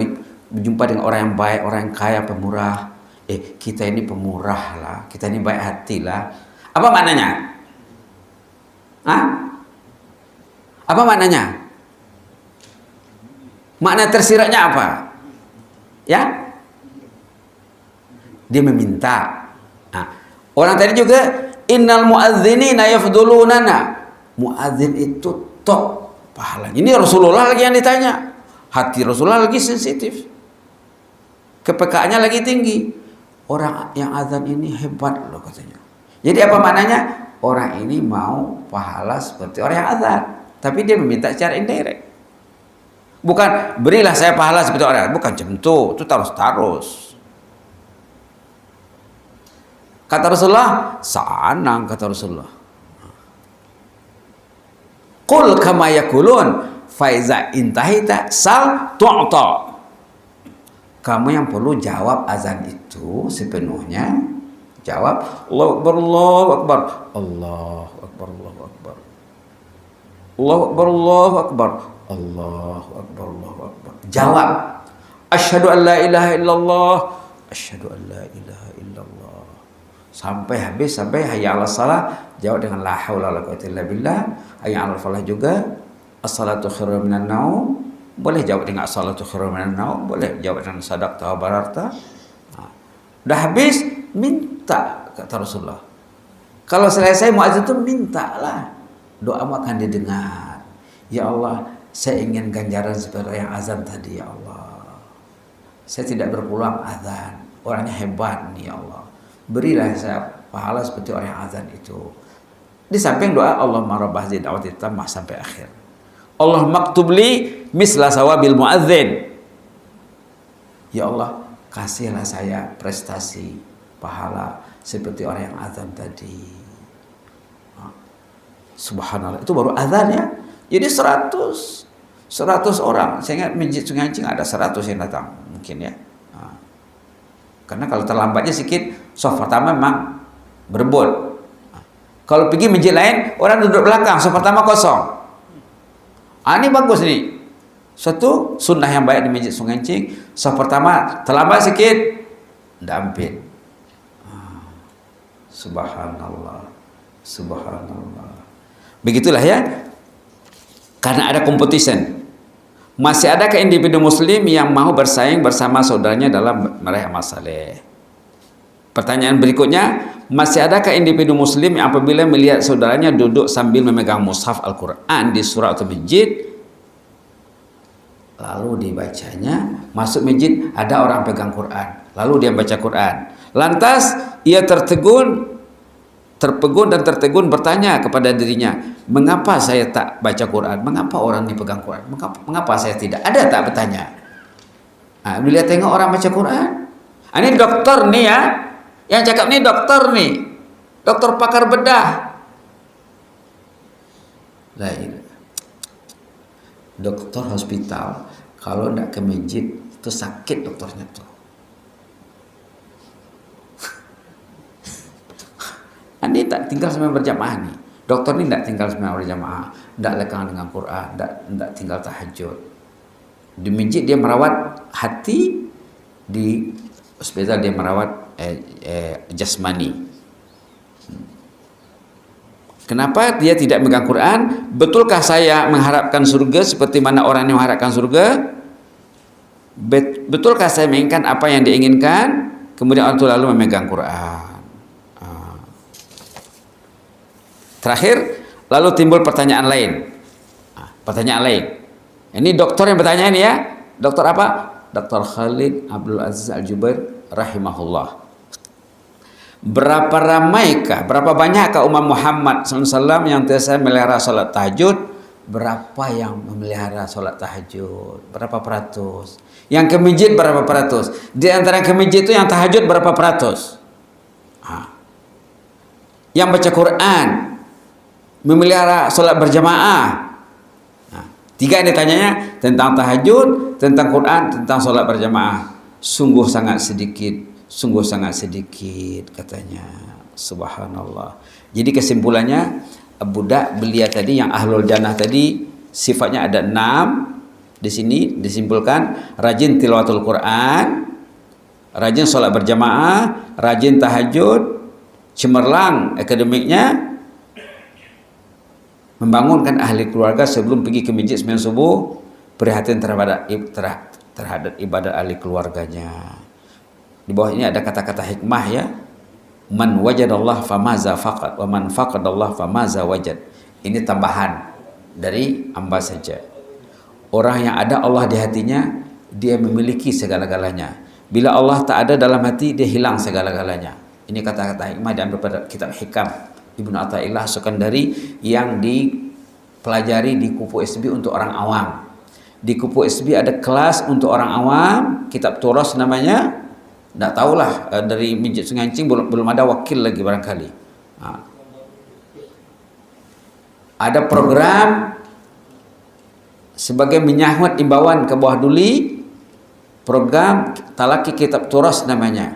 berjumpa dengan orang yang baik, orang yang kaya, pemurah. Kita ini pemurah lah, kita ini baik hati lah. Apa maknanya? Hah? Apa maknanya? Makna tersiratnya apa? Ya? Dia meminta. Nah, orang tadi juga innal muadzinina yafdulunana. Muadzin itu top pahalanya. Ini Rasulullah lagi yang ditanya. Hati Rasulullah lagi sensitif. Kepekaannya lagi tinggi. Orang yang azan ini hebat loh katanya. Jadi apa maknanya? Orang ini mau pahala seperti orang yang azan, tapi dia meminta secara indirect. Bukan berilah saya pahala seperti orang, bukan macam itu terus. Kata Rasulullah, sanang kata Rasulullah. Qul kama yakulun fa iza intahita sal tu'ta. Kamu yang perlu jawab azan itu sepenuhnya. Jawab Allahu Akbar, Allahu Akbar, Allahu Akbar, Allahu Akbar, Allahu Akbar, Allahu Akbar, Allahu Akbar, Allahu Akbar. Jawab asyhadu an la ilaha illallah, asyhadu an la ilaha illallah. Sampai habis, sampai hayya 'alas shalah, jawab dengan la haula wala quwwata illa billah. Hayya 'alal falah juga, as-salatu khairun minan naum. Boleh jawab dengan as-salatu khairun minan naum, boleh jawab dengan sadaqta wa bararta. Udah habis, minta kata Rasulullah. Kalau selesai muadzin itu mintalah, doamu akan didengar. Ya Allah, saya ingin ganjaran seperti yang azan tadi ya Allah. Saya tidak berpeluang azan, orangnya hebat nih ya Allah. Berilah saya pahala seperti orang yang azan itu. Di samping doa Allahumma rabb hadhihi da'wati tammah sampai akhir. Allah maktub li misla sawabil muadzin. Ya Allah, kasihlah saya prestasi pahala seperti orang yang azan tadi. Subhanallah, itu baru azan ya. Jadi 100 orang. Saya ingat Masjid Sungai Hancing ada 100 yang datang mungkin ya. Karena kalau terlambatnya sedikit, soft pertama memang berebut. Kalau pergi masjid lain, orang duduk belakang, soft pertama kosong. Ini bagus nih. Suatu sunnah yang baik di Masjid Sungai Hancing, soft pertama terlambat sedikit, dampit. Subhanallah, subhanallah. Begitulah ya. Karena ada competition. Masih adakah individu muslim yang mau bersaing bersama saudaranya dalam meraih amal saleh? Pertanyaan berikutnya, masih adakah individu muslim yang apabila melihat saudaranya duduk sambil memegang mushaf Al-Quran di surah atau masjid, lalu dibacanya, masuk masjid ada orang pegang Quran, lalu dia baca Quran, lantas ia terpegun dan tertegun bertanya kepada dirinya, mengapa saya tak baca Quran? Mengapa orang ini pegang Quran? Mengapa saya tidak? Ada tak bertanya? Bila tengok orang baca Quran, ini dokter nih ya, yang cakap nih dokter nih, dokter pakar bedah. Lain, dokter hospital kalau tidak ke masjid itu sakit dokternya tuh. Ini tak tinggal sembahyang berjamaah nih. Dokter ini tidak tinggal sembahyang berjamaah, tidak lekang dengan Quran, tidak tinggal tahajud. Di masjid dia merawat hati, di hospital dia merawat jasmani. Kenapa dia tidak megang Quran? Betulkah saya mengharapkan surga seperti mana orang yang mengharapkan surga? Betulkah saya menginginkan apa yang diinginkan? Kemudian orang itu lalu memegang Quran. Terakhir, lalu timbul pertanyaan lain. Pertanyaan lain. Ini dokter yang bertanya ini ya. Dokter apa? Dr. Khalid Abdul Aziz Al-Jubair rahimahullah. Berapa ramaikah, berapa banyakkah umat Muhammad SAW yang biasa melihara salat tahajud? Berapa yang memelihara salat tahajud? Berapa peratus? Yang ke masjid berapa peratus? Di antara ke masjid itu yang tahajud berapa peratus? Yang baca Quran, memelihara sholat berjamaah. Tiga ini tanyanya, tentang tahajud, tentang Quran, tentang sholat berjamaah. Sungguh sangat sedikit katanya. Subhanallah. Jadi kesimpulannya, budak belia tadi yang ahlul jannah tadi sifatnya ada 6. Di sini disimpulkan rajin tilawatul Quran, rajin sholat berjamaah, rajin tahajud, cemerlang akademiknya, membangunkan ahli keluarga sebelum pergi ke masjid sembahyang subuh, prihatin terhadap ibadah ahli keluarganya. Di bawah ini ada kata-kata hikmah ya. Man wajadallah famaza faqad wa man faqadallah famaza wajad. Ini tambahan dari hamba saja. Orang yang ada Allah di hatinya, dia memiliki segala-galanya. Bila Allah tak ada dalam hati, dia hilang segala-galanya. Ini kata-kata hikmah diambil pada kitab Hikam Ibnu Athaillah Sukandari yang dipelajari di Kupu SB untuk orang awam. Di Kupu SB ada kelas untuk orang awam, kitab Turas namanya. Tidak tahulah, dari Masjid Sungai Hancing belum ada wakil lagi barangkali. Ada program sebagai menyahut imbauan ke bawah duli, program Talaki Kitab Turas namanya.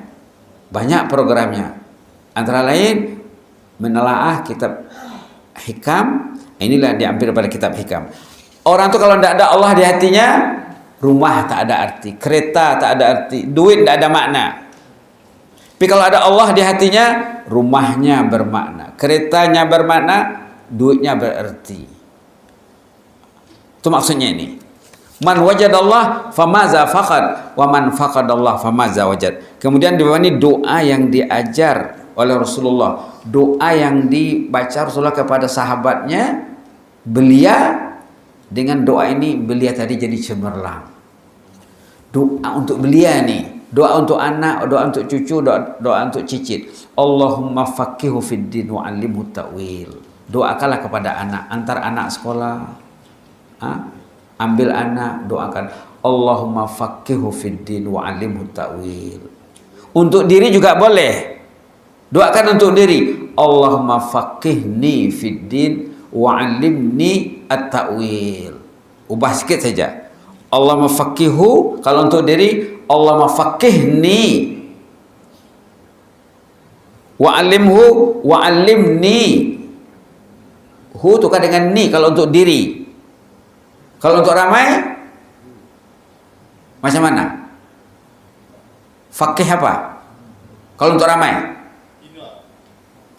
Banyak programnya. Antara lain menelaah kitab Hikam. Inilah diambil pada kitab Hikam. Orang tu kalau tidak ada Allah di hatinya, rumah tak ada arti, kereta tak ada arti, duit tidak ada makna. Tapi kalau ada Allah di hatinya, rumahnya bermakna, keretanya bermakna, duitnya berarti. Itu maksudnya ini. Man wajadallah famaza faqad wa man faqadallah famaza wajad. Kemudian di bawah ini doa yang diajar oleh Rasulullah, doa yang dibaca Rasulullah kepada sahabatnya, belia. Dengan doa ini belia tadi jadi cemerlang. Doa untuk belia nih, doa untuk anak, doa untuk cucu, doa untuk cicit. Allahumma faqihu fid din wa 'allimhu ta'wil. Doakanlah kepada anak, antar anak sekolah. Ambil anak, doakan Allahumma faqihu fid din wa 'allimhu ta'wil. Untuk diri juga boleh. Doakan untuk diri, Allahumma faqihni fid din wa 'allimni at-ta'wil. Ubah sikit saja. Allahumma faqihu, kalau untuk diri, Allahumma faqihni wa 'allimni. Hu tukar dengan ni kalau untuk diri. Kalau untuk ramai macam mana? Faqih apa? Kalau untuk ramai?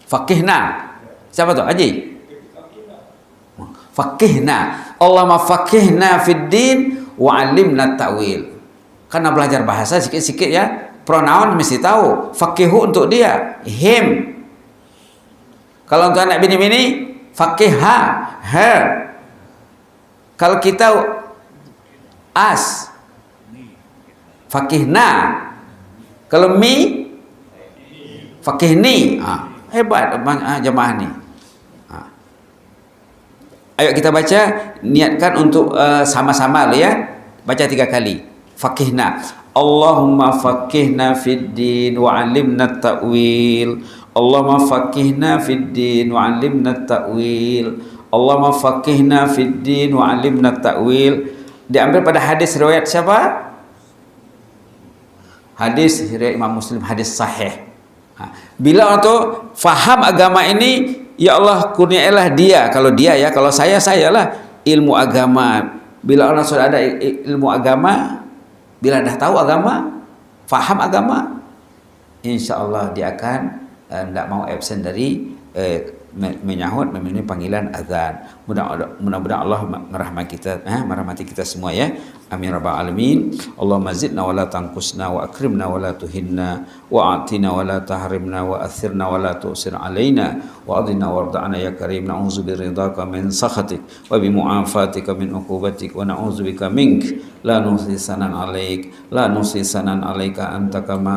Faqihna. Siapa tu? Haji? Faqihna. Allahumma faqihna fid din wa 'allimna ta'wil. Karena belajar bahasa sikit-sikit ya, pronoun mesti tahu. Faqihu untuk dia, him. Kalau untuk anak bini-bini, faqihha, her. Kalau kita as, faqihna. Kalau mi, faqihni. Hebat jemaah ni. Ayo kita baca, niatkan untuk sama-sama ya. Baca 3 kali. Faqihna. Allahumma faqihna fid din wa 'allimna at-ta'wil. Allahumma faqihna fid din wa 'allimna at-ta'wil. Allahumma faqihna fid din wa 'allimna at-ta'wil. Diambil pada hadis riwayat siapa? Hadis riwayat Imam Muslim, hadis sahih. Bila orang tu faham agama ini, ya Allah kurniailah dia. Kalau dia ya, kalau sayalah ilmu agama. Bila orang sudah ada ilmu agama, bila dah tahu agama, faham agama, insya Allah dia akan tidak mau absen dari menyahut memenuhi panggilan azan. Mudah-mudahan Allah merahmati kita semua ya. Amin rabbal alamin. Allahumma zidna wa la tanqusna wa akrimna wa la tuhinna wa atina wa la tahrimna wa athirna wa la tu'sir alaina wa adina warda'na ya karim. Na'udzu biridhaka min sakhatik wa bi mu'afatika min uqubatik wa na'udzu bika mink la nuhsi sanan alaika anta kama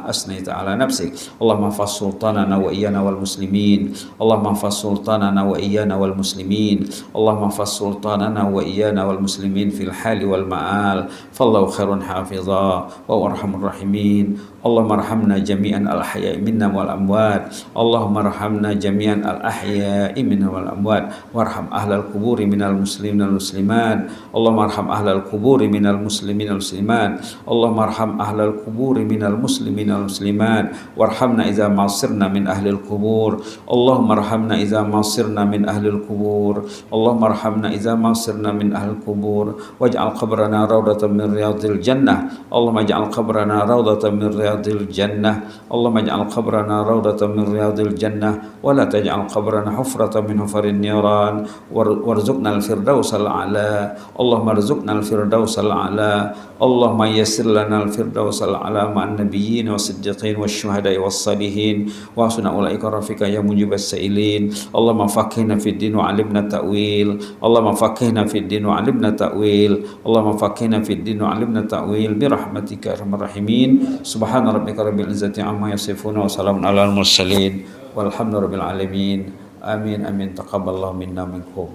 asnaita ala nafsik. Allahumma fas sultanana wa iyana wal muslimin. Allahumma fas sultanana wa iyana wal muslimin. Allahumma fas sultanana wa iyana wal muslimin fil hali wal ma'al. Fallahu khairun hafiza wa arhamur rahimin. Allahumma arhamna jami'an al-ahya'i minna wal amwat. Allahumma arhamna jami'an al-ahya'i minna wal amwat. Warham ahlal kuburi minal muslimin wal muslimat. Allahumma arham ahlal kuburi minal muslimin wal muslimat. Allahumma arham ahlal kuburi minal muslimin wal muslimat. Warhamna idza ma'sirna min ahlil kubur. Allahumma arhamna idza ma'sirna min ahlil kubur. Allahumma arhamna idza ma'sirna min ahlil kubur. Waj'al qabrana rawdatan min riyadil jannah. Allahumma ij'al qabrana rawdatan min riyadil jannah. Allahumma ij'al qabrana rawdatan min riyadil jannah wa la taj'al qabrana hufratan min hufarin niran. Warzuqna al-firdausal a'la. Allahumma arzuqna al-firdausal a'la. Allahumma yassir lana al-firdausal a'la ma'an nabiyyin was-siddiqin wasyuhada'i was-salihin wa hasuna ulaika rafiqa ya mujibas sa'ilin. Allahumma faqihna fid din wa 'allimna ta'wil. Allahumma faqihna fid din wa 'allimna ta'wil. Allahumma faqihna fid din wa 'allimna ta'wil bi rahmatika arhamar rahimin. Subhana rabbika rabbil izzati amma yasifun wa salamun alal mursalin walhamdulillahi rabbil alamin. Amin amin taqabbalallahu minna minkum.